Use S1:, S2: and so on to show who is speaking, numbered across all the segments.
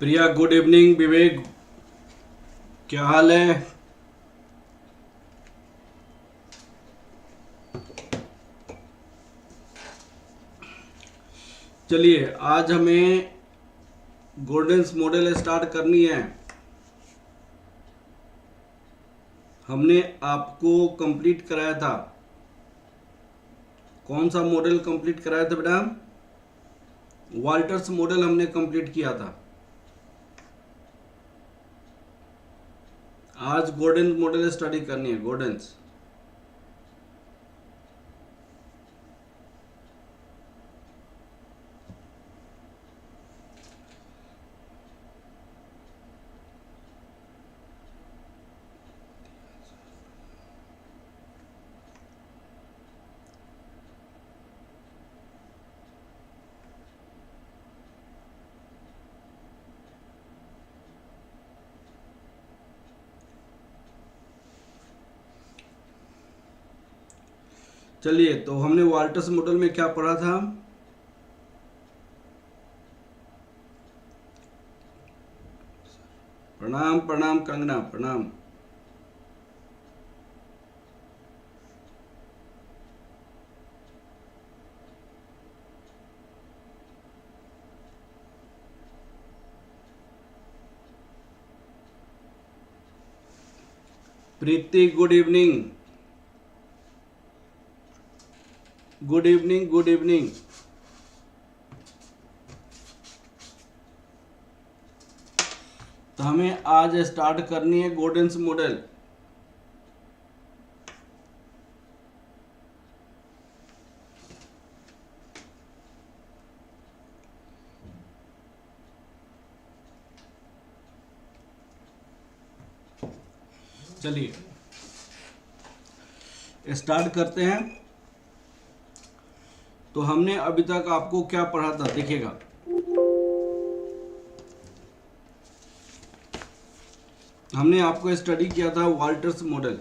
S1: प्रिया good evening. विवेक क्या हाल है? चलिए आज हमें गोल्डन्स मॉडल स्टार्ट करनी है। हमने आपको कंप्लीट कराया था। कौन सा मॉडल कंप्लीट कराया था बेटा? वाल्टर्स मॉडल हमने कंप्लीट किया था। आज गोल्डन मॉडल स्टडी करनी है। गोल्डन्स चलिए, तो हमने वाल्टर्स मॉडल में क्या पढ़ा था? प्रणाम प्रणाम कंगना, प्रणाम। Preeti good evening, good evening, good evening. तो हमें आज स्टार्ट करनी है गोल्डन्स मॉडल। चलिए स्टार्ट करते हैं। तो हमने अभी तक आपको क्या पढ़ा था देखिएगा। हमने आपको स्टडी किया था वाल्टर्स मॉडल।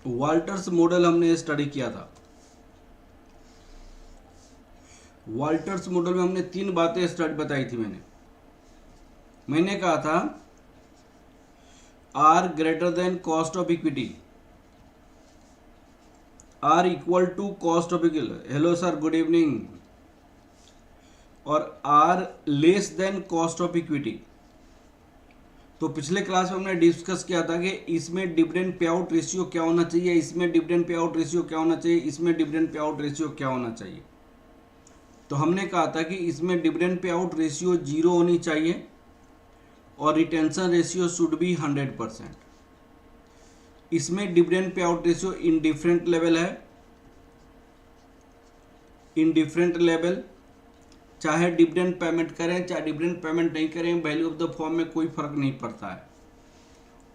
S1: वाल्टर्स मॉडल हमने स्टडी किया था। वाल्टर्स मॉडल में हमने तीन बातें स्टडी बताई थी। मैंने कहा था R greater than cost of equity, R equal to cost of equity. Hello sir, good evening. और R less than cost of equity. तो पिछले क्लास में हमने डिस्कस किया था कि इसमें डिविडेंड पे आउट रेशियो क्या होना चाहिए, इसमें डिविडेंड पे आउट रेशियो क्या होना चाहिए, इसमें डिविडेंड पे आउट रेशियो क्या होना चाहिए। तो हमने कहा था कि इसमें डिविडेंड पे आउट रेशियो 0 होनी चाहिए और रिटेंशन रेशियो शुड बी 100%। इसमें dividend pay out ratio in different level है, इन डिफरेंट लेवल। चाहे डिविडेंड पेमेंट करें चाहे डिविडेंड पेमेंट नहीं करें, वैल्यू ऑफ द फॉर्म में कोई फर्क नहीं पड़ता है।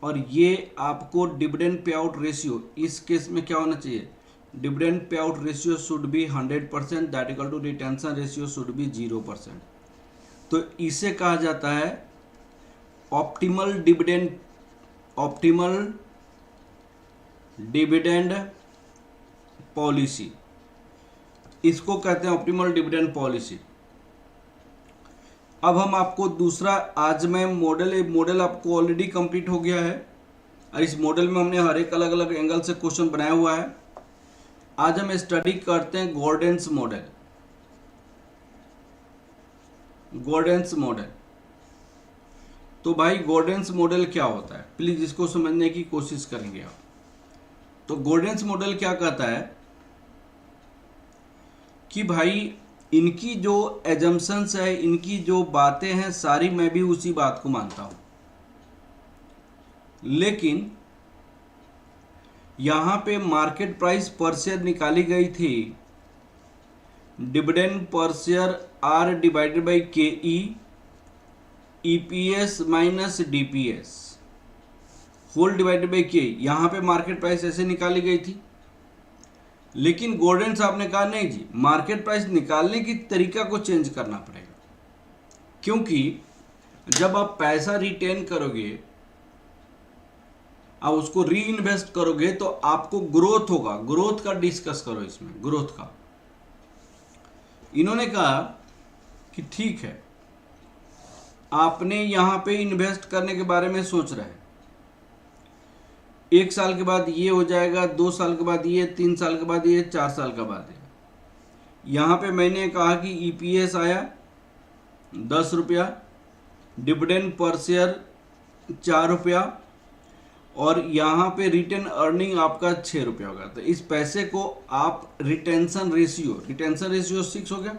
S1: और ये आपको डिविडेंड पे आउट रेशियो इस केस में क्या होना चाहिए? डिविडेंड पे out ratio should be 100%, that equal to retention ratio should be 0%। तो इसे कहा जाता है optimal dividend, optimal dividend policy. इसको कहते हैं ऑप्टिमल डिविडेंड पॉलिसी। अब हम आपको दूसरा, आज मैं मॉडल आपको ऑलरेडी कंप्लीट हो गया है और इस मॉडल में हमने हर एक अलग अलग एंगल से क्वेश्चन बनाया हुआ है। आज हम स्टडी करते हैं गॉर्डेंस मॉडल। गॉर्डेंस मॉडल, तो भाई गॉर्डेंस मॉडल क्या होता है, प्लीज इसको समझने की कोशिश करेंगे आप। तो गॉर्डेंस मॉडल क्या कहता है कि भाई इनकी जो एजम्पशंस है, इनकी जो बातें हैं, सारी मैं भी उसी बात को मानता हूं, लेकिन यहां पे मार्केट प्राइस पर शेयर निकाली गई थी dividend per share r divided by K E, EPS minus DPS whole divided by K. यहां पे मार्केट प्राइस ऐसे निकाली गई थी, लेकिन गोल्डन साहब ने कहा नहीं जी, मार्केट प्राइस निकालने की तरीका को चेंज करना पड़ेगा, क्योंकि जब आप पैसा रिटेन करोगे, आप उसको री इन्वेस्ट करोगे तो आपको ग्रोथ होगा। ग्रोथ का डिस्कस करो इसमें, ग्रोथ का। इन्होंने कहा कि ठीक है, आपने यहां पे इन्वेस्ट करने के बारे में सोच रहे हैं, 1 साल के बाद ये हो जाएगा, 2 साल के बाद ये, 3 साल के बाद ये, 4 साल के बाद ये। यहां पे मैंने कहा कि ईपीएस आया 10 रुपया, डिविडेंड पर शेयर 4 रुपया, और यहाँ पे रिटेन अर्निंग आपका 6 रुपया होगा। तो इस पैसे को आप रिटेंशन रेशियो 6 हो गया,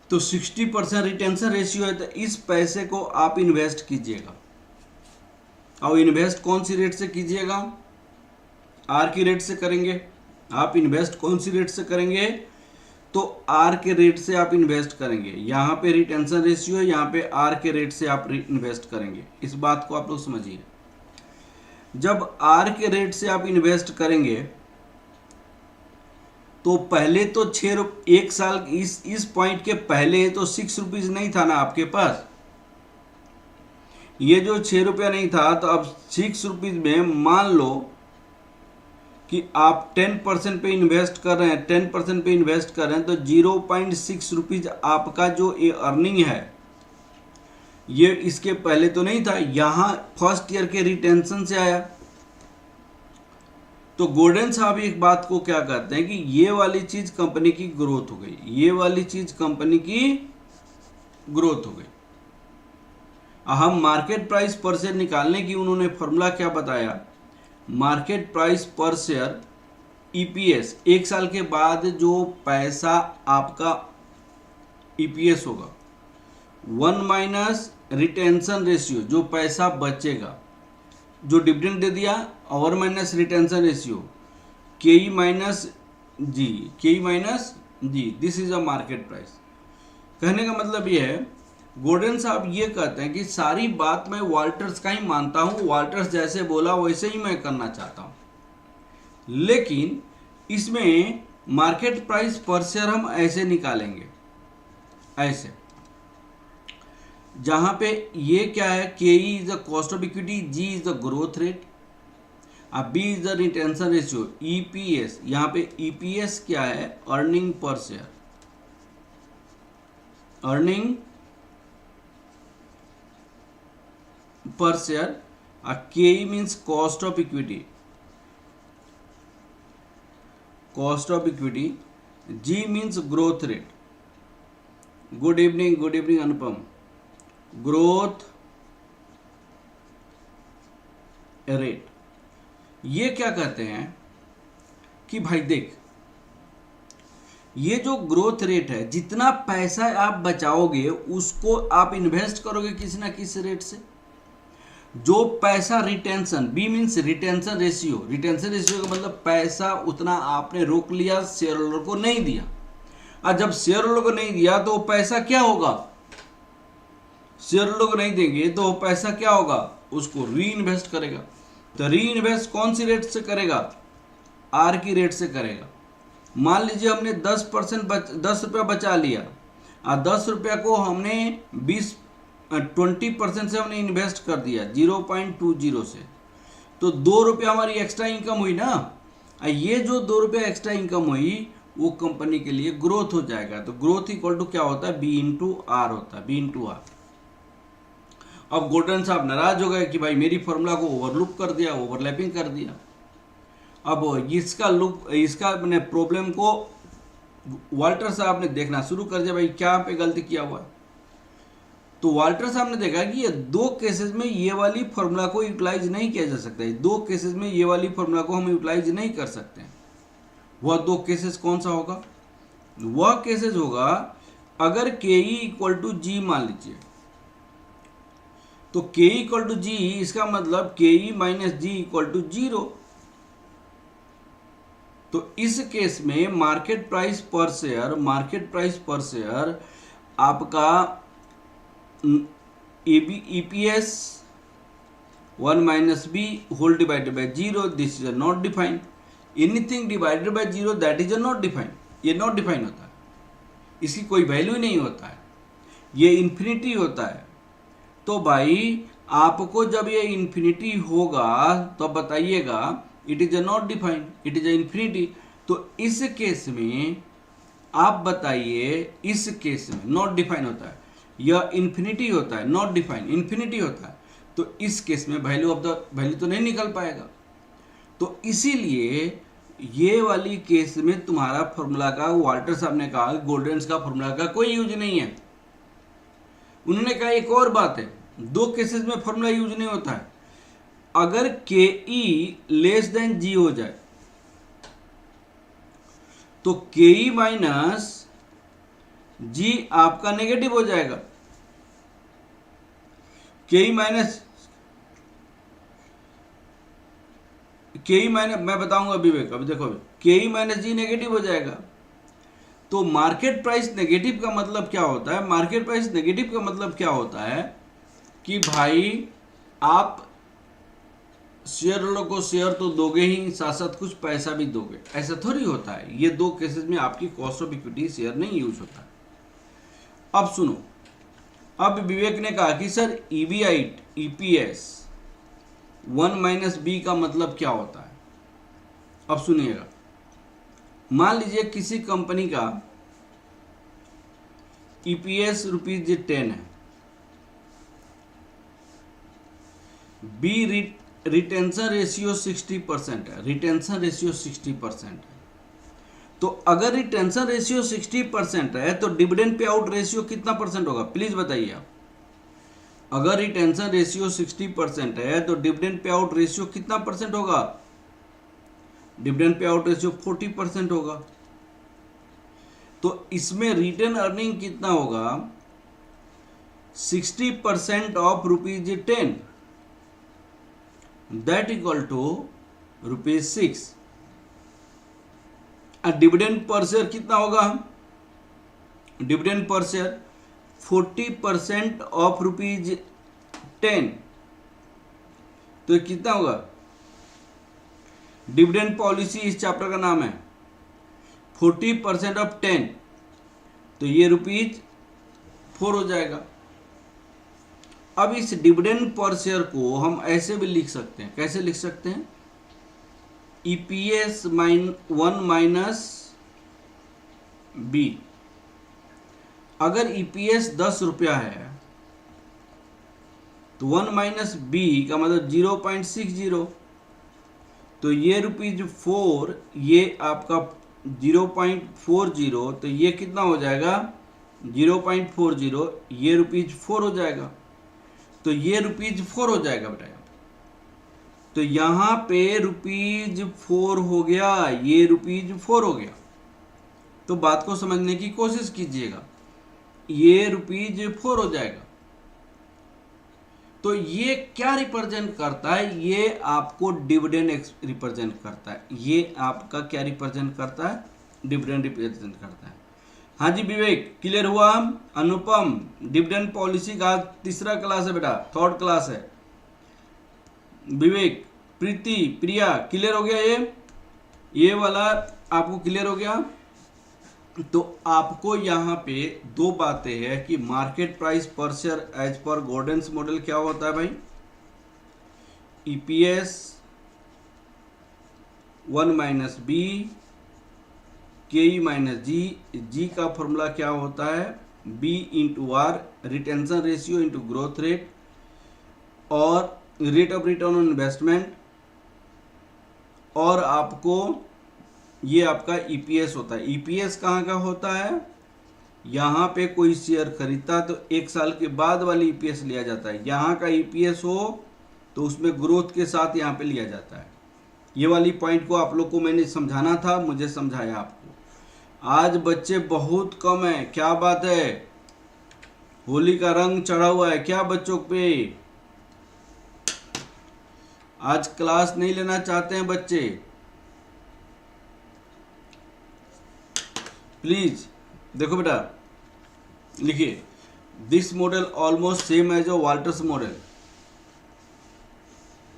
S1: तो 60% रिटेंशन रेशियो है। तो इस पैसे को आप इन्वेस्ट कीजिएगा। और इन्वेस्ट कौन सी रेट से कीजिएगा? आर की रेट से करेंगे। आप इन्वेस्ट कौन सी रेट से करेंगे? तो आर के रेट से आप इन्वेस्ट करेंगे। यहाँ पे रिटेंशन रेशियो है, यहाँ पे आर के रेट से आप इन्वेस्ट करेंगे। इस बात को आप लोग समझिए। जब आर के रेट से आप इन्वेस्ट करेंगे तो पहले तो 1 साल इस पॉइंट के पहले तो 6 रुपीज नहीं था ना आपके पास। ये जो 6 रुपया नहीं था, तो अब 6 रुपीज में मान लो कि आप 10% पे इन्वेस्ट कर रहे हैं, 10% पे इन्वेस्ट कर रहे हैं, तो 0.6 रुपीज आपका जो ये अर्निंग है, ये इसके पहले तो नहीं था, यहां फर्स्ट ईयर के रिटेंशन से आया। तो गोल्डन साहब एक बात को क्या कहते हैं कि ये वाली चीज कंपनी की ग्रोथ हो गई, ये वाली चीज कंपनी की ग्रोथ हो गई। हम मार्केट प्राइस पर शेयर निकालने की उन्होंने फॉर्मूला क्या बताया? मार्केट प्राइस पर शेयर ईपीएस, 1 साल के बाद जो पैसा आपका ईपीएस होगा, 1 माइनस रिटेंशन रेशियो, जो पैसा बचेगा, जो डिविडेंड दे दिया, और माइनस रिटेंशन रेशियो, के minus G, this is a market price. कहने का मतलब ये है, गोल्डन साहब ये कहते हैं कि सारी बात मैं वाल्टर्स का ही मानता हूं, वाल्टर्स जैसे बोला वैसे ही मैं करना चाहता हूं, लेकिन इसमें मार्केट प्राइस पर शेयर हम ऐसे निकालेंगे, ऐसे, जहां पे ये क्या है, K is the cost of equity, G is the growth rate, अब B is the retention ratio, EPS, यहां पे ईपीएस क्या है? Earning per share, earning per share, K means cost of equity, cost of equity, G means growth rate. Good evening Anupam. Growth rate, ये क्या कहते हैं कि भाई देख, ये जो ग्रोथ रेट है, जितना पैसा आप बचाओगे उसको आप इन्वेस्ट करोगे किसी ना किसी रेट से। जो पैसा retention, B means retention ratio, retention ratio का मतलब पैसा उतना आपने रोक लिया, शेयर होल्डर को नहीं दिया, और जब शेयर होल्डर को नहीं दिया तो पैसा क्या होगा? शेयर होल्डर को नहीं देंगे तो पैसा क्या होगा? उसको री इन्वेस्ट करेगा। तो री इन्वेस्ट कौन सी रेट से करेगा? आर की रेट से करेगा। मान लीजिए हमने 10 रुपया बचा लिया, और 10 रुपया को हमने 20% से हमने इन्वेस्ट कर दिया 0.20 से, तो 2 रुपया हमारी एक्स्ट्रा इनकम हुई ना। ये जो 2 रुपया एक्स्ट्रा इनकम हुई वो कंपनी के लिए ग्रोथ हो जाएगा। तो ग्रोथ इक्वल टू क्या होता है? बी इंटू आर होता है, बी इंटू आर। अब गोल्डन साहब नाराज हो गए कि भाई मेरी फॉर्मूला को ओवरलुक कर दिया, ओवरलैपिंग कर दिया। अब इसका मैंने प्रॉब्लम को वाल्टर साहब ने देखना शुरू कर दिया, भाई क्या पे गलती किया हुआ है। तो वाल्टर साहब ने देखा कि ये 2 केसेस में ये वाली फॉर्मूला को यूटिलाइज नहीं किया जा सकता है, 2 केसेस में ये वाली फॉर्मूला को हम यूटिलाइज नहीं कर सकते। वह 2 केसेस कौन सा होगा? वह केसेस होगा अगर के ई इक्वल टू जी मान लीजिए, तो के इक्वल टू जी, इसका मतलब के E minus G equal to 0। तो इस केस में मार्केट प्राइस पर शेयर आपका EPS 1 minus B whole divided by 0, this is not defined. Anything divided by 0 that is not defined. ये नॉट डिफाइंड होता है, इसकी कोई वैल्यू नहीं होता है, ये इन्फिनिटी होता है। तो भाई आपको जब ये इन्फिनिटी होगा तो बताइएगा it is a not defined, it is a infinity. तो इस केस में आप बताइए, इस केस में नॉट डिफाइन होता है, यह इन्फिनिटी होता है, नॉट डिफाइन इन्फिनिटी होता है, तो इस केस में वैल्यू ऑफ द वैल्यू तो नहीं निकल पाएगा। तो इसीलिए ये वाली केस में तुम्हारा फॉर्मूला का, वाल्टर साहब ने कहा गोल्डन्स का फॉर्मूला का कोई यूज नहीं है। उन्होंने कहा एक और बात है, दो केसेस में फॉर्मूला यूज नहीं होता है। अगर के ई लेस देन जी हो जाए तो के ई माइनस जी आपका नेगेटिव हो जाएगा। के ई माइनस मैं बताऊंगा विवेक, अभी देखो, के ई माइनस जी नेगेटिव हो जाएगा। तो मार्केट प्राइस नेगेटिव का मतलब क्या होता है? मार्केट प्राइस नेगेटिव का मतलब क्या होता है कि भाई आप शेयर होल्डर को शेयर तो दोगे ही, साथ साथ कुछ पैसा भी दोगे, ऐसा थोड़ी होता है। ये दो केसेस में आपकी कॉस्ट ऑफ इक्विटी शेयर नहीं यूज होता। अब सुनो, अब विवेक ने कहा कि sir EBI EPS 1 minus B का मतलब क्या होता है। अब सुनिएगा, मान लीजिए किसी कंपनी का ईपीएस ₹10 है, बी रिटेंशन रेशियो 60% है, रिटेंशन रेशियो 60% है। तो अगर रिटेंशन रेशियो 60% है तो डिविडेंड पे आउट रेशियो कितना परसेंट होगा, प्लीज बताइए आप। अगर रिटेंशन रेशियो 60% है तो डिविडेंड पे आउट रेशियो कितना परसेंट होगा? डिविडेंड पे आउट रेशियो 40% होगा। तो इसमें रिटर्न अर्निंग कितना होगा? 60% of ₹10, that equal to ₹6। Dividend per share कितना होगा? डिविडेंड पर शेयर 40% ऑफ ₹10, तो कितना होगा? डिविडेंड पॉलिसी इस चैप्टर का नाम है। 40% ऑफ 10, तो ये ₹4 हो जाएगा। अब इस डिविडेंड पर शेयर को हम ऐसे भी लिख सकते हैं, कैसे लिख सकते हैं? EPS 1 minus B. अगर ईपीएस ₹10 है तो 1 माइनस बी का मतलब 0.60, तो ये ₹4, ये आपका 0.40, तो ये कितना हो जाएगा? 0.40, ये ₹4 हो जाएगा। तो ये ₹4 हो जाएगा बेटा। तो यहाँ पे ₹4 हो गया, ये ₹4 हो गया। तो बात को समझने की कोशिश कीजिएगा, ये ₹4 हो जाएगा। तो ये क्या रिप्रेजेंट करता है? ये आपको डिविडेंड रिप्रेजेंट करता है। ये आपका क्या रिप्रेजेंट करता है? डिविडेंड रिप्रेजेंट करता है। हाँ जी विवेक, क्लियर हुआ? अनुपम, डिविडेंड पॉलिसी का तीसरा क्लास है बेटा, 3rd क्लास है। विवेक, प्रीति, प्रिया, क्लियर हो गया? ये वाला आपको क्लियर हो गया? तो आपको यहाँ पे दो बातें हैं कि मार्केट प्राइस पर share as per Gordon's model क्या होता है भाई? ईपीएस 1 माइनस बी, के ई माइनस जी, जी का फॉर्मूला क्या होता है? B into R, retention ratio into growth rate, और rate of return on investment, और आपको ये आपका ईपीएस होता है। ईपीएस कहाँ का होता है? यहाँ पे कोई शेयर खरीदता है तो 1 साल के बाद वाली ईपीएस लिया जाता है। यहाँ का ईपीएस हो तो उसमें ग्रोथ के साथ यहाँ पे लिया जाता है। ये वाली पॉइंट को आप लोग को मैंने समझाना था, मुझे समझाया आपको। आज बच्चे बहुत कम है, क्या बात है? होली का रंग चढ़ा हुआ है क्या बच्चों पे? आज क्लास नहीं लेना चाहते हैं बच्चे? प्लीज देखो बेटा, लिखिए, this model almost same as a Walter's model.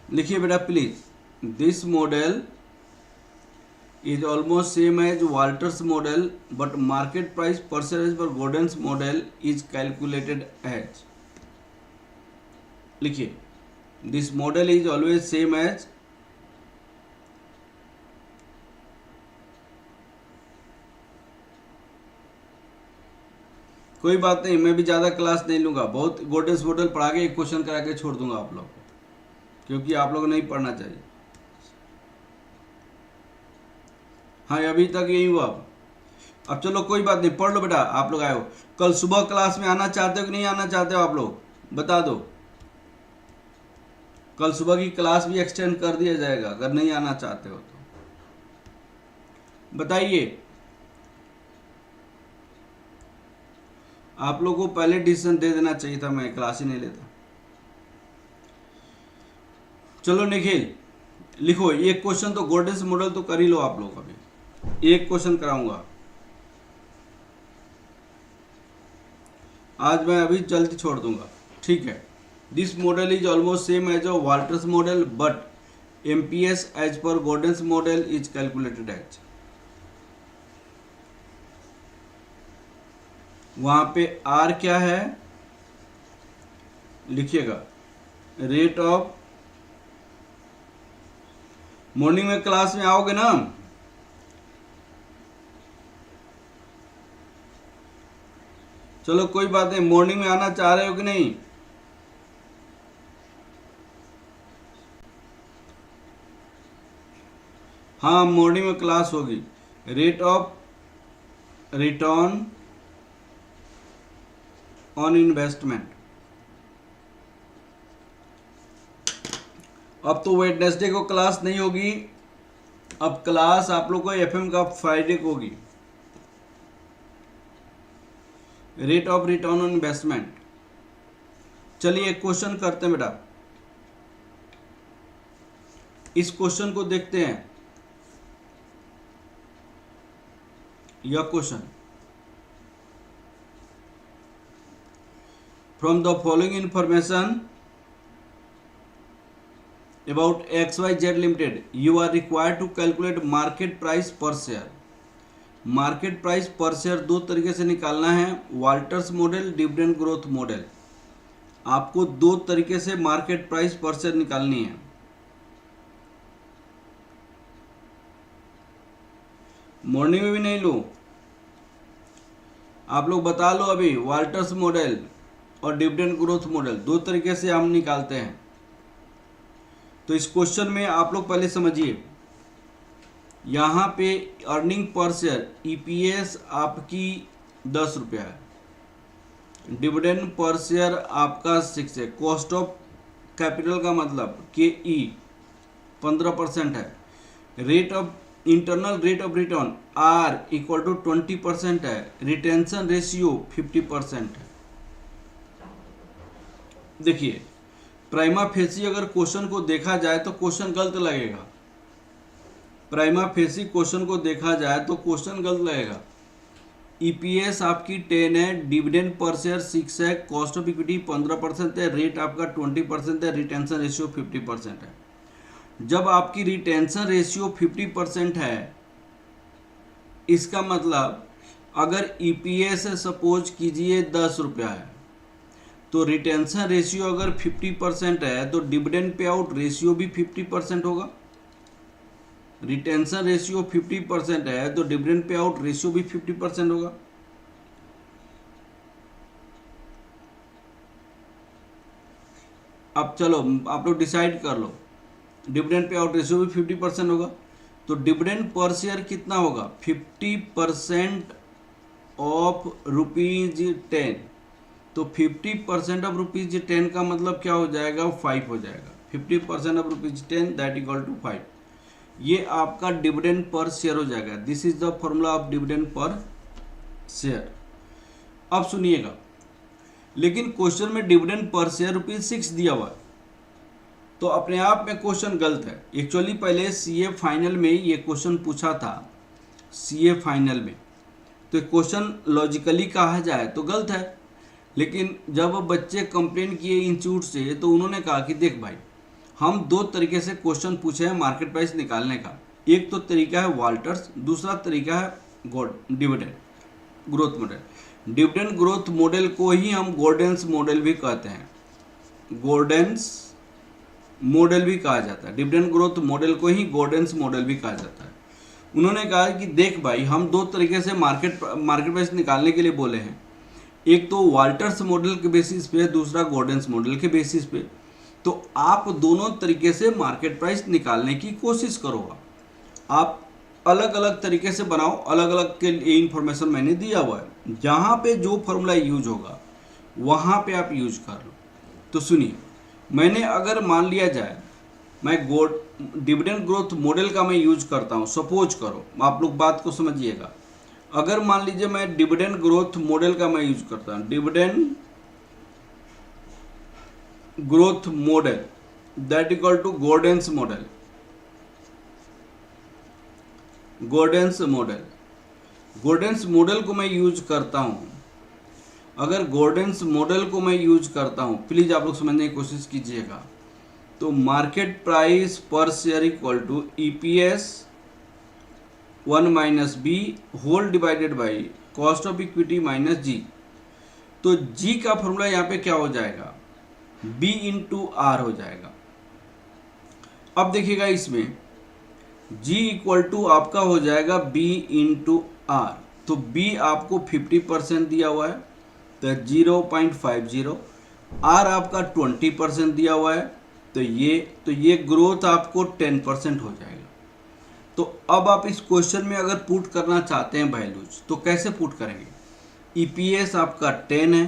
S1: लिखिए बेटा please, this model is almost same as Walters model, but market price percentage for Gordon's model is calculated as। लिखिए, this model is always same as, कोई बात नहीं, मैं भी ज़्यादा class नहीं लूँगा, बहुत गोल्डन मॉडल पढ़ा के एक क्वेश्चन करा के छोड़ दूंगा आप लोग को, क्योंकि आप लोग नहीं पढ़ना चाहिए। हाँ अभी तक यही हुआ। अब चलो कोई बात नहीं, पढ़ लो बेटा, आप लोग आए हो, कल सुबह क्लास में आना चाहते हो कि नहीं आना चाहते हो आप लोग, बता दो। कल सुबह की क्लास भी एक्सटेंड कर दिया जाएगा अगर नहीं आना चाहते हो तो बताइए। आप लोगों को पहले डिसीजन दे देना चाहिए था, मैं क्लास ही नहीं लेता। चलो निखिल लिखो, एक क्वेश्चन तो गोल्डन मॉडल तो कर ही लो आप लोग, अभी एक क्वेश्चन कराऊंगा आज, मैं अभी जल्दी छोड़ दूंगा, ठीक है। This model is almost same as a Walter's model but MPS as per Gordon model is calculated as, वहां पे आर क्या है लिखिएगा, रेट ऑफ, मॉर्निंग में क्लास में आओगे ना, चलो कोई बात नहीं, मॉर्निंग में आना चाह रहे हो कि नहीं, हाँ मॉर्निंग में क्लास होगी। Rate of return on investment, अब तो वेडनेसडे को क्लास नहीं होगी, अब क्लास आप लोग को एफएम का फ्राइडे को होगी। Rate of return on investment, चलिए एक क्वेश्चन करते हैं बेटा, इस क्वेश्चन को देखते हैं। यह question, from the following information about XYZ Limited, you are required to calculate market price per share। Market price पर शेयर दो तरीके से निकालना है, Walters model, dividend growth model. आपको दो तरीके से मार्केट प्राइस पर शेयर निकालनी है। मॉर्निंग में भी नहीं लो, आप लोग बता लो अभी, वाल्टर्स मॉडल और डिविडेंड ग्रोथ मॉडल दो तरीके से हम निकालते हैं। तो इस क्वेश्चन में आप लोग पहले समझिए, यहाँ पे अर्निंग पर शेयर ईपीएस आपकी 10 रुपया है, डिविडेंड पर शेयर आपका 6 है, कॉस्ट ऑफ कैपिटल का मतलब के ई 15% है, rate of internal rate of return r equal to 20% है, रिटेंशन रेशियो 50% है। देखिए प्राइमा फेसी अगर क्वेश्चन को देखा जाए तो क्वेश्चन गलत लगेगा, प्राइमा फेसी क्वेश्चन को देखा जाए तो क्वेश्चन गलत लगेगा। ईपीएस आपकी 10 है, डिविडेंड पर शेयर 6 है, कॉस्ट ऑफ इक्विटी 15% है, रेट आपका 20% है, रिटेंशन रेशियो 50% है। जब आपकी रिटेंशन रेशियो 50% है, इसका मतलब अगर ईपीएस सपोज कीजिए 10 रुपया है, तो रिटेंशन रेशियो अगर 50% है तो डिविडेंड पे आउट रेशियो भी 50% होगा। रिटेंशन रेशियो 50% है तो डिविडेंड पे आउट रेशियो भी 50% होगा। अब चलो आप लोग डिसाइड कर लो, डिविडेंड पे आउट रेशियो भी 50% होगा, तो डिविडेंड पर शेयर कितना होगा, 50% ऑफ ₹10, तो 50% ऑफ ₹10 का मतलब क्या हो जाएगा, 5 हो जाएगा। 50% ऑफ ₹10 दैट इक्वल टू 5, ये आपका डिविडेंड पर शेयर हो जाएगा। This is the formula of dividend per share. अब सुनिएगा, लेकिन क्वेश्चन में डिविडेंड पर शेयर ₹6 दिया हुआ है, तो अपने आप में क्वेश्चन गलत है। एक्चुअली पहले सीए फाइनल में ये क्वेश्चन पूछा था, सीए फाइनल में, तो क्वेश्चन लॉजिकली कहा जाए तो गलत है, लेकिन जब बच्चे कंप्लेन किए इंस्टीट्यूट से तो उन्होंने कहा कि देख भाई, हम दो तरीके से क्वेश्चन पूछे हैं मार्केट प्राइस निकालने का, एक तो तरीका है वाल्टर्स, दूसरा तरीका है dividend growth model. Dividend growth model को ही हम गोल्डन मॉडल भी कहते हैं। गोर्डेंस मॉडल भी कहा जाता है। डिविडेंड ग्रोथ मॉडल को ही गोर्डेंस मॉडल भी कहा जाता है। उन्होंने कहा कि देख भाई, हम दो तरीके से मार्केट प्राइस निकालने के लिए बोले हैं, एक तो वाल्टर्स मॉडल के बेसिस पे, दूसरा गोर्डेंस मॉडल के बेसिस पे। तो आप दोनों तरीके से मार्केट प्राइस निकालने की कोशिश करो। आप अलग अलग तरीके से बनाओ, अलग अलग के लिए इंफॉर्मेशन मैंने दिया हुआ है। जहाँ पे जो फॉर्मूला यूज होगा वहाँ पे आप यूज कर लो। तो सुनिए, मैंने अगर मान लिया जाए मैं डिविडेंड ग्रोथ मॉडल का मैं यूज करता हूँ, सपोज करो, आप लोग बात को समझिएगा। अगर मान लीजिए मैं डिविडेंड ग्रोथ मॉडल का मैं यूज करता हूँ, dividend growth model that equal to Gordon's model, Gordon's model को मैं यूज करता हूँ। अगर गोर्डेंस मॉडल को मैं यूज करता हूँ, प्लीज आप लोग समझने की कोशिश कीजिएगा। तो मार्केट प्राइस पर share equal to EPS 1 minus B whole divided by cost of equity minus G. तो जी का फॉर्मूला यहाँ पे क्या हो जाएगा, बी इंटू आर हो जाएगा। अब देखिएगा इसमें G इक्वल टू आपका हो जाएगा B इंटू आर। तो B आपको 50% दिया हुआ है तो 0.50, R आपका 20% दिया हुआ है तो ये ग्रोथ आपको 10% हो जाएगा। तो अब आप इस क्वेश्चन में अगर पुट करना चाहते हैं वैल्यूज, तो कैसे पुट करेंगे। EPS आपका 10 है,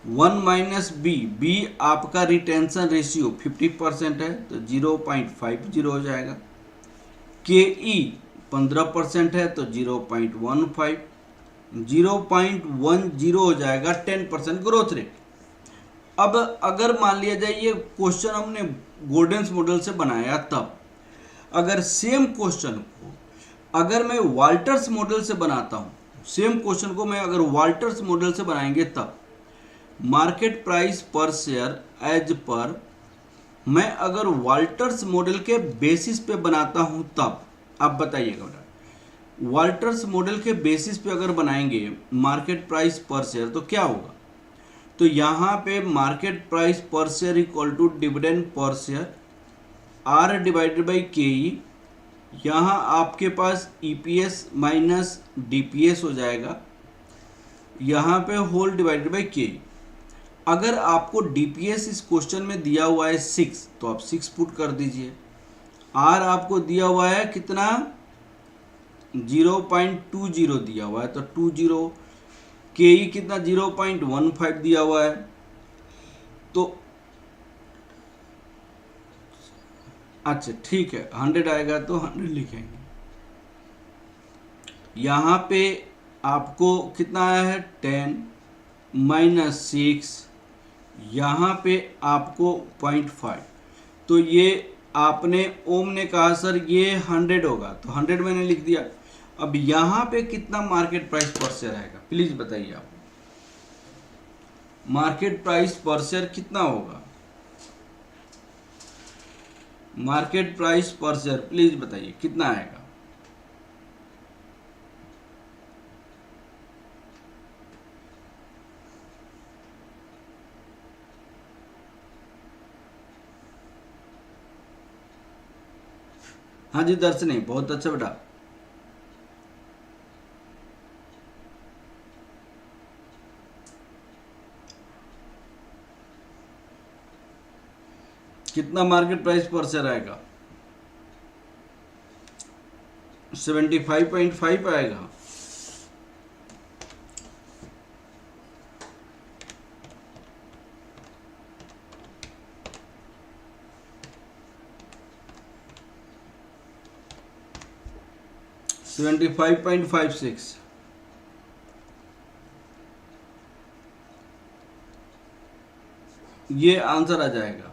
S1: 1 माइनस बी आपका रिटेंशन रेशियो 50% है तो 0.50 हो जाएगा। KE 15% है तो 0.15, 0.10 हो जाएगा 10% ग्रोथ रेट। अब अगर मान लिया जाए ये क्वेश्चन हमने गोर्डेंस मॉडल से बनाया, तब अगर सेम क्वेश्चन को अगर मैं वाल्टर्स मॉडल से बनाता हूँ, सेम क्वेश्चन को मैं अगर वाल्टर्स मॉडल से बनाएंगे, तब मार्केट प्राइस पर शेयर एज पर, मैं अगर वाल्टर्स मॉडल के बेसिस पे बनाता हूं, तब आप बताइएगा बेटा, वाल्टर्स मॉडल के बेसिस पे अगर बनाएंगे मार्केट प्राइस पर शेयर तो क्या होगा। तो यहाँ पे मार्केट प्राइस पर share equal to dividend per share r divided by K E. यहाँ आपके पास ईपीएस माइनस डीपीएस हो जाएगा, यहाँ पे होल डिवाइडेड बाई के। अगर आपको डीपीएस इस क्वेश्चन में दिया हुआ है 6, तो आप 6 पुट कर दीजिए। आर आपको दिया हुआ है कितना, 0.20 दिया हुआ है तो 20। के ई कितना, 0.15 दिया हुआ है। तो अच्छा ठीक है, 100 आएगा तो 100 लिखेंगे। यहाँ पे आपको कितना आया है, 10 माइनस 6, यहाँ पे आपको 0.5। तो ये आपने ओम ने कहा सर ये 100 होगा, तो 100 मैंने लिख दिया। अब यहाँ पे कितना मार्केट प्राइस पर शेयर आएगा, प्लीज बताइए आप। मार्केट प्राइस पर शेयर कितना होगा, मार्केट प्राइस पर शेयर प्लीज बताइए कितना आएगा। हाँ जी दर्शनी, बहुत अच्छा बेटा। कितना मार्केट प्राइस पर शेयर आएगा, 75.5 आएगा। $75.56। ये आंसर आ जाएगा।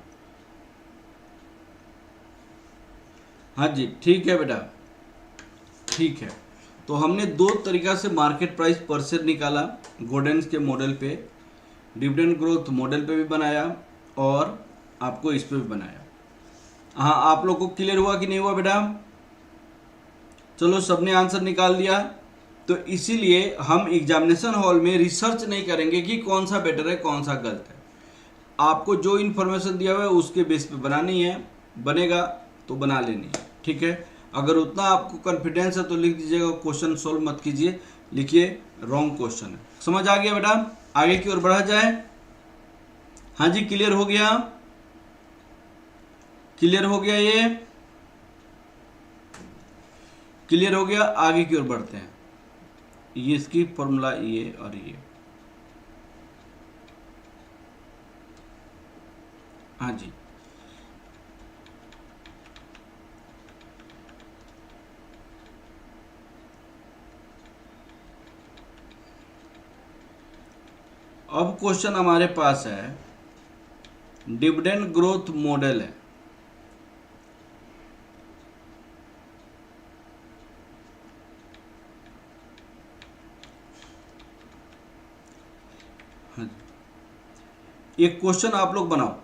S1: हाँ जी ठीक है बेटा, ठीक है। तो हमने दो तरीका से मार्केट प्राइस पर शेयर निकाला, गोर्डेंस के मॉडल पे, डिविडेंड ग्रोथ मॉडल पे भी बनाया और आपको इस पे भी बनाया। हाँ, आप लोग को क्लियर हुआ कि नहीं हुआ बेटा। चलो सबने आंसर निकाल दिया। तो इसीलिए हम एग्जामिनेशन हॉल में रिसर्च नहीं करेंगे कि कौन सा बेटर है कौन सा गलत है। आपको जो इन्फॉर्मेशन दिया हुआ है उसके बेस पे बनानी है, बनेगा तो बना लेनी है, ठीक है। अगर उतना आपको कॉन्फिडेंस है तो लिख दीजिएगा, क्वेश्चन सोल्व मत कीजिए, लिखिए रॉन्ग क्वेश्चन है। समझ आ गया बेटा? आगे की ओर बढ़ा जाए। हाँ जी, क्लियर हो गया? क्लियर हो गया? ये क्लियर हो गया? आगे की ओर बढ़ते हैं। ये इसकी फॉर्मूला ये और ये, हाँ जी। अब क्वेश्चन हमारे पास है, डिविडेंड ग्रोथ मॉडल है। हाँ, एक क्वेश्चन आप लोग बनाओ,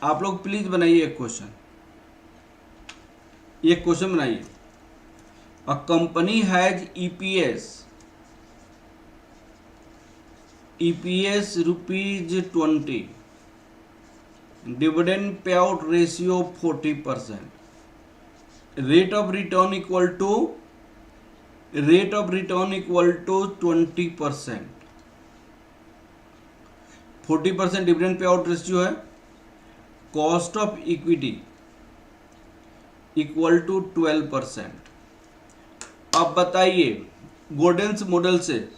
S1: आप लोग प्लीज बनाइए एक क्वेश्चन, एक क्वेश्चन बनाइए। A company has EPS ₹20, dividend पे out ratio 40%, rate of return equal to 20%। 40% dividend पे आउट रेशियो है, cost of equity equal to 12%। अब बताइए गॉर्डन्स मॉडल से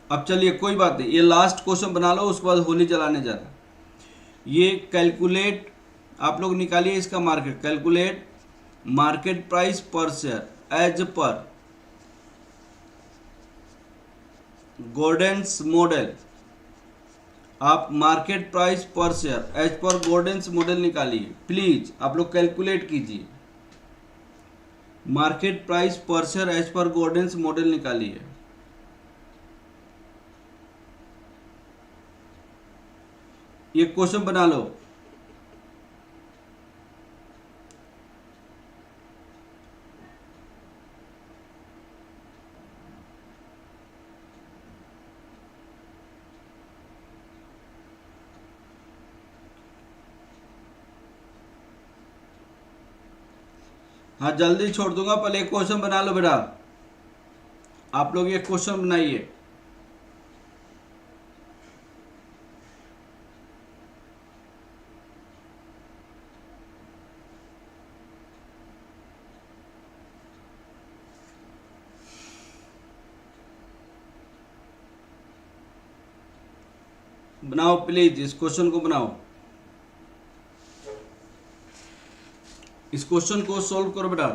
S1: अब चलिए कोई बात नहीं, ये लास्ट क्वेश्चन बना लो, उसके बाद होली जलाने जा रहा है। ये कैलकुलेट आप लोग निकालिए इसका मार्केट, कैलकुलेट मार्केट प्राइस पर share as per Gordon's model. आप मार्केट प्राइस पर share as per Gordon's model निकालिए, प्लीज आप लोग कैलकुलेट कीजिए। मार्केट प्राइस पर share as per Gordon's model निकालिए। ये क्वेश्चन बना लो। हाँ जल्दी छोड़ दूंगा, पहले एक क्वेश्चन बना लो बेटा, आप लोग एक क्वेश्चन बनाइए। बनाओ प्लीज, इस क्वेश्चन को बनाओ, इस क्वेश्चन को सॉल्व करो बेटा।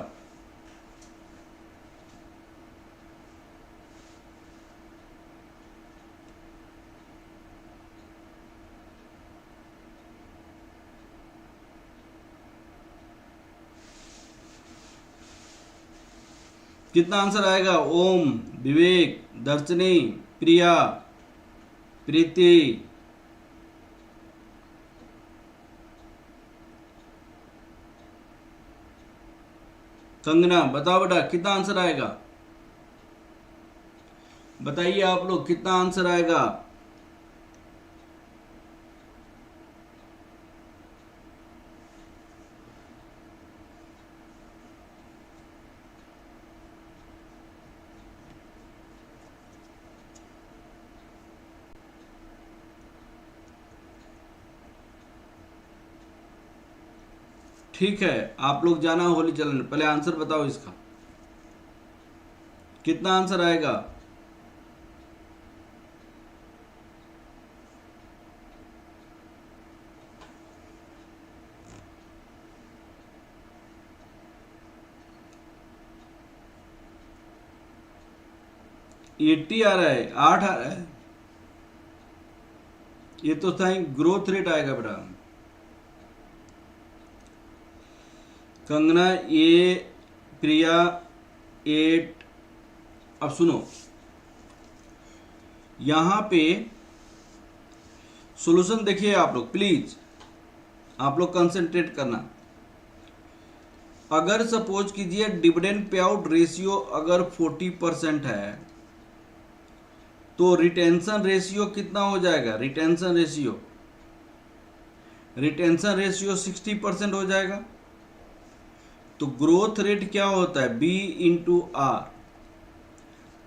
S1: कितना आंसर आएगा? ओम, विवेक, दर्शनी, प्रिया, प्रीति, कंगना, बताओ बेटा कितना आंसर आएगा? बताइए आप लोग कितना आंसर आएगा? ठीक है, आप लोग जाना होली चलन, पहले आंसर बताओ इसका कितना आंसर आएगा? एट्टी आ रहा है, 8 आ रहा है, ये तो था ग्रोथ रेट आएगा बेटा। कंगना ए, प्रिया 8। अब सुनो, यहां पे सॉल्यूशन देखिए आप लोग, प्लीज आप लोग कंसंट्रेट करना। अगर सपोज कीजिए डिविडेंड पे आउट रेशियो अगर 40% है, तो रिटेंशन रेशियो कितना हो जाएगा, रिटेंशन रेशियो 60% हो जाएगा। तो ग्रोथ रेट क्या होता है, बी इंटू आर।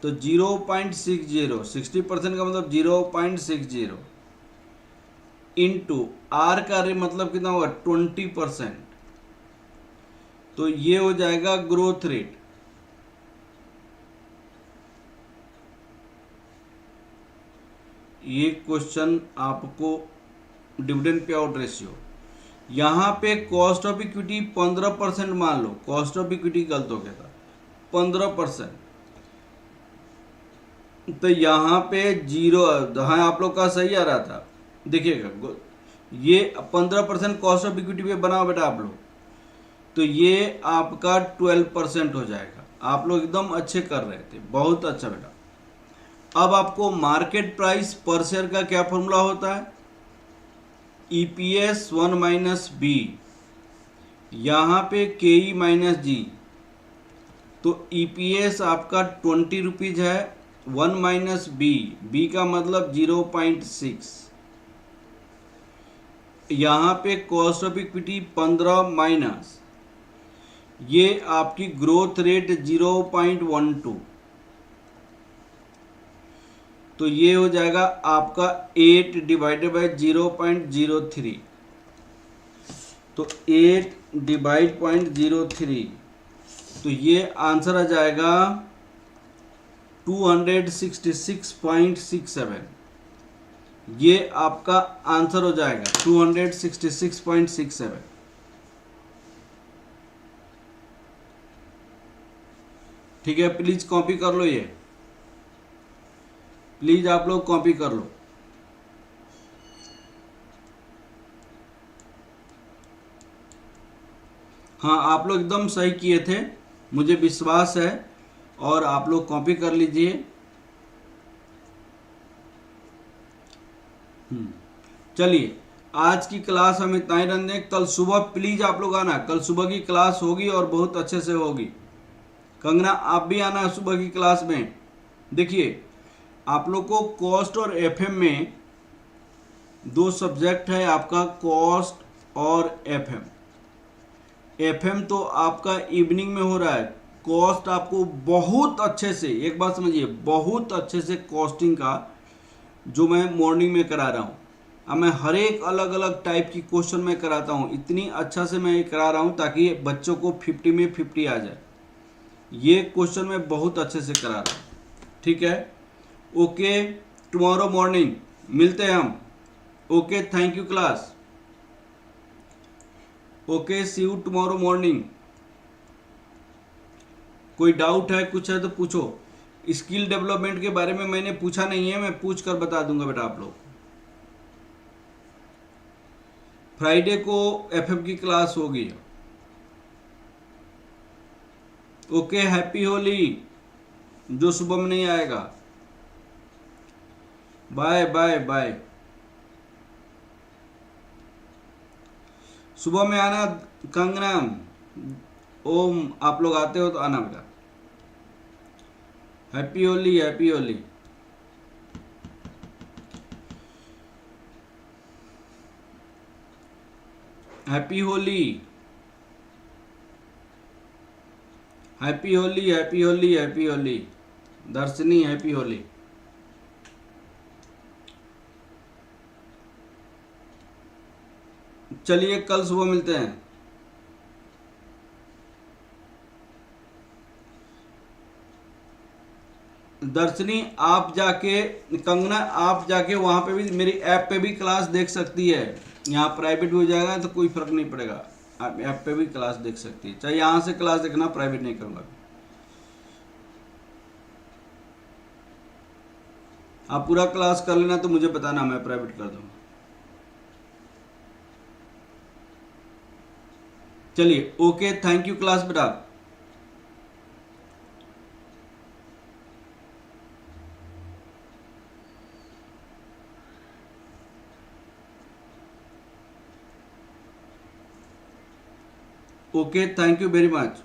S1: तो 0.60, 60% का मतलब 0.60 इंटू आर का रेट मतलब कितना होगा 20%। तो ये हो जाएगा ग्रोथ रेट। ये क्वेश्चन आपको डिविडेंड पे आउट रेशियो, यहाँ पे कॉस्ट ऑफ इक्विटी 15% मान लो, कॉस्ट ऑफ इक्विटी गलत हो गया था 15%। तो यहाँ पे 0, हाँ आप लोग का सही आ रहा था, देखिएगा ये 15% कॉस्ट ऑफ इक्विटी पे बनाओ बेटा आप लोग, तो ये आपका 12% हो जाएगा। आप लोग एकदम अच्छे कर रहे थे, बहुत अच्छा बेटा। अब आपको मार्केट प्राइस पर शेयर का क्या फॉर्मूला होता है, ईपीएस 1 माइनस बी, यहाँ पे के ई माइनस जी। तो ईपीएस आपका 20 रुपीज है, 1 माइनस बी का मतलब 0.6, यहाँ पे कॉस्ट ऑफ इक्विटी 15 माइनस ये आपकी ग्रोथ रेट 0.12, तो ये हो जाएगा आपका 8 डिवाइडेड बाई 0.03। तो 8 डिवाइड 0.03, तो ये आंसर आ जाएगा 266.67। ये आपका आंसर हो जाएगा 266.67। ठीक है, प्लीज कॉपी कर लो, ये प्लीज आप लोग कॉपी कर लो। हाँ आप लोग एकदम सही किए थे, मुझे विश्वास है, और आप लोग कॉपी कर लीजिए। चलिए आज की क्लास हम इतना ही रखते हैं। कल सुबह प्लीज आप लोग आना, कल सुबह की क्लास होगी और बहुत अच्छे से होगी। कंगना आप भी आना सुबह की क्लास में। देखिए आप लोग को कॉस्ट और एफएम में 2 सब्जेक्ट है आपका, कॉस्ट और एफएम। एफएम तो आपका इवनिंग में हो रहा है, कॉस्ट आपको बहुत अच्छे से, एक बात समझिए, बहुत अच्छे से कॉस्टिंग का जो मैं मॉर्निंग में करा रहा हूँ। अब मैं हर एक अलग अलग टाइप की क्वेश्चन में कराता हूँ, इतनी अच्छा से मैं ये करा रहा हूँ ताकि बच्चों को 50 में 50 आ जाए। ये क्वेश्चन मैं बहुत अच्छे से करा रहा हूँ, ठीक है। ओके, टुमारो मॉर्निंग मिलते हैं हम। Okay, thank you class. Okay, see you tomorrow morning. कोई डाउट है, कुछ है तो पूछो। स्किल डेवलपमेंट के बारे में मैंने पूछा नहीं है, मैं पूछ कर बता दूंगा बेटा आप लोग। फ्राइडे को एफएम की क्लास होगी। ओके, हैप्पी होली जो सुबह में नहीं आएगा। Bye bye bye. सुबह में आना कंगना, ओम आप लोग आते हो तो आना बेटा। Happy Holi, happy Holi. Happy Holi, happy Holi, happy Holi, happy Holi. दर्शनी हैप्पी होली। चलिए कल सुबह मिलते हैं। दर्शनी आप जाके, कंगना आप जाके वहां पे भी मेरी ऐप पे भी क्लास देख सकती है। यहाँ प्राइवेट भी हो जाएगा तो कोई फर्क नहीं पड़ेगा, आप ऐप पे भी क्लास देख सकती है। चाहे यहाँ से क्लास देखना, प्राइवेट नहीं करूँगा। आप पूरा क्लास कर लेना तो मुझे बताना, मैं प्राइवेट कर दूँगा। चलिए ओके, थैंक यू क्लास बेटा। Okay, thank you very much.